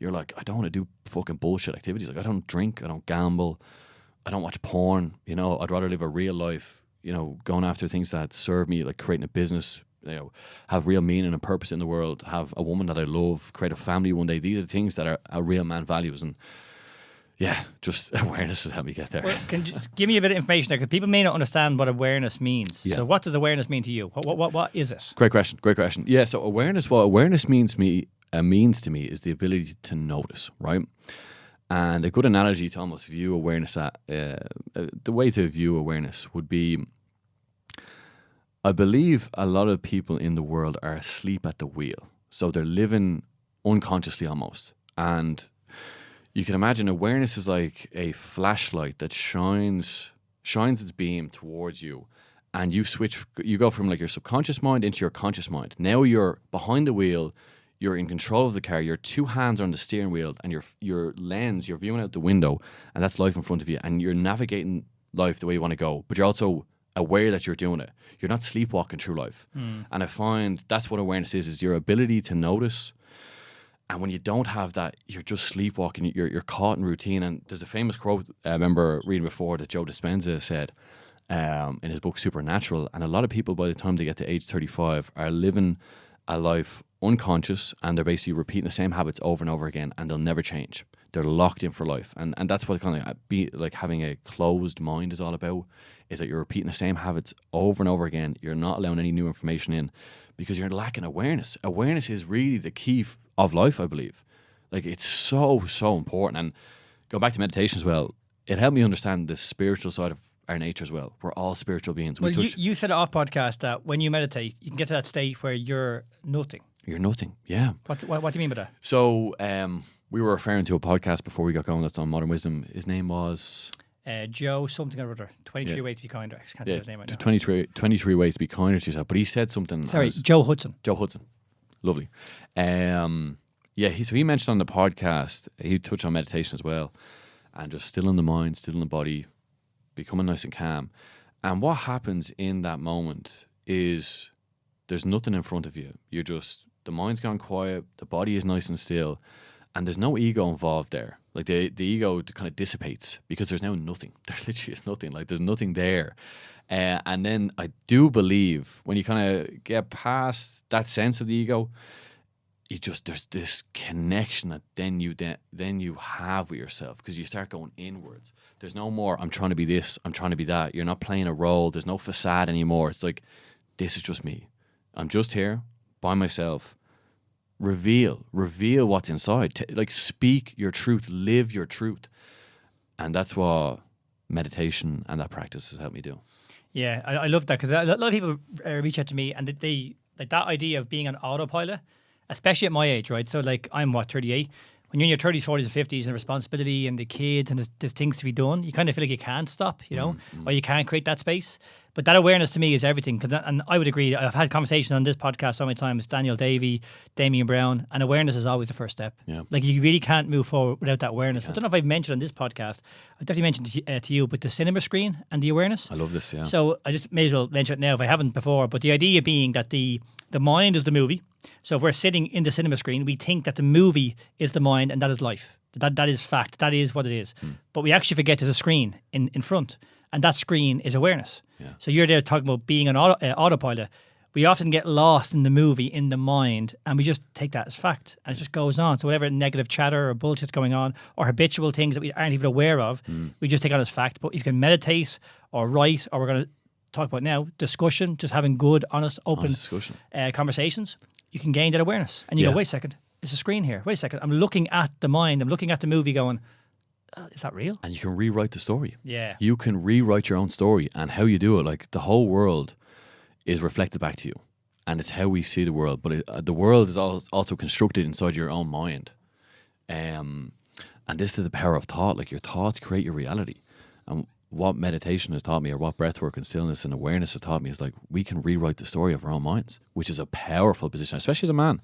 you're like, I don't want to do fucking bullshit activities. Like, I don't drink, I don't gamble, I don't watch porn. You know, I'd rather live a real life. You know, going after things that serve me, like creating a business. You know, have real meaning and purpose in the world. Have a woman that I love. Create a family one day. These are the things that are a real man values. And yeah, just awareness has helped me get there. Well, can you give me a bit of information there? Because people may not understand what awareness means. Yeah. So what does awareness mean to you? What is it? Great question. Yeah, so awareness, what awareness means to me is the ability to notice, right? And a good analogy to almost view awareness the way to view awareness would be, I believe a lot of people in the world are asleep at the wheel. So they're living unconsciously almost. And you can imagine awareness is like a flashlight that shines its beam towards you, and you go from like your subconscious mind into your conscious mind. Now you're behind the wheel, you're in control of the car, your two hands are on the steering wheel, and your lens, you're viewing out the window, and that's life in front of you, and you're navigating life the way you want to go, but you're also aware that you're doing it. You're not sleepwalking through life. And I find that's what awareness is your ability to notice. And when you don't have that, you're just sleepwalking. You're caught in routine. And there's a famous quote I remember reading before that Joe Dispenza said in his book Supernatural. And a lot of people, by the time they get to age 35, are living a life unconscious, and they're basically repeating the same habits over and over again, and they'll never change. They're locked in for life. And that's what kind of having a closed mind is all about, is that you're repeating the same habits over and over again. You're not allowing any new information in because you're lacking awareness. Awareness is really the key of life, I believe. Like, it's so, so important. And go back to meditation as well. It helped me understand the spiritual side of our nature as well. We're all spiritual beings. Well, you said off podcast that when you meditate, you can get to that state where you're nothing. You're nothing, yeah. What do you mean by that? So we were referring to a podcast before we got going that's on Modern Wisdom. His name was... Joe something or other. 23 Ways to Be Kinder. I can't think of his name right now. 23 Ways to Be Kinder to Yourself. But he said something... Sorry, Joe Hudson. Joe Hudson. Lovely. He mentioned on the podcast, he touched on meditation as well, and just stilling the mind, stilling the body, becoming nice and calm. And what happens in that moment is there's nothing in front of you. You're just... The mind's gone quiet, the body is nice and still, and there's no ego involved there. Like the ego kind of dissipates because there's now nothing. There literally is nothing. Like, there's nothing there. And then I do believe when you kind of get past that sense of the ego, there's this connection that then you have with yourself, because you start going inwards. There's no more, I'm trying to be this, I'm trying to be that. You're not playing a role. There's no facade anymore. It's like, this is just me. I'm just here by myself. Reveal what's inside. Speak your truth, live your truth. And that's what meditation and that practice has helped me do. Yeah, I love that, because a lot of people reach out to me, and they like that idea of being on autopilot, especially at my age, right? So like, I'm 38. When you're in your 30s, 40s, and 50s, and responsibility and the kids and there's things to be done, you kind of feel like you can't stop, you know, or you can't create that space. But that awareness to me is everything. And I would agree. I've had conversations on this podcast so many times, Daniel Davey, Damian Brown, and awareness is always the first step. Yeah. Like, you really can't move forward without that awareness. Yeah. I don't know if I've mentioned on this podcast, I definitely mentioned to you, but the cinema screen and the awareness. I love this, yeah. So I just may as well mention it now if I haven't before. But the idea being that the mind is the movie. So if we're sitting in the cinema screen, we think that the movie is the mind and that is life. That is fact. That is what it is. But we actually forget there's a screen in front. And that screen is awareness. Yeah. So you're there talking about being on autopilot. We often get lost in the movie, in the mind, and we just take that as fact. And it just goes on. So whatever negative chatter or bullshit's going on, or habitual things that we aren't even aware of, we just take on as fact. But if you can meditate or write, or we're going to talk about now, discussion, just having good, honest, open conversations, you can gain that awareness. And you go, wait a second, there's a screen here. Wait a second, I'm looking at the mind. I'm looking at the movie going, is that real? And you can rewrite the story. Yeah. You can rewrite your own story, and how you do it. Like, the whole world is reflected back to you, and it's how we see the world. But the world is also constructed inside your own mind. And this is the power of thought. Like, your thoughts create your reality. And what meditation has taught me, or what breathwork and stillness and awareness has taught me, is like, we can rewrite the story of our own minds, which is a powerful position, especially as a man.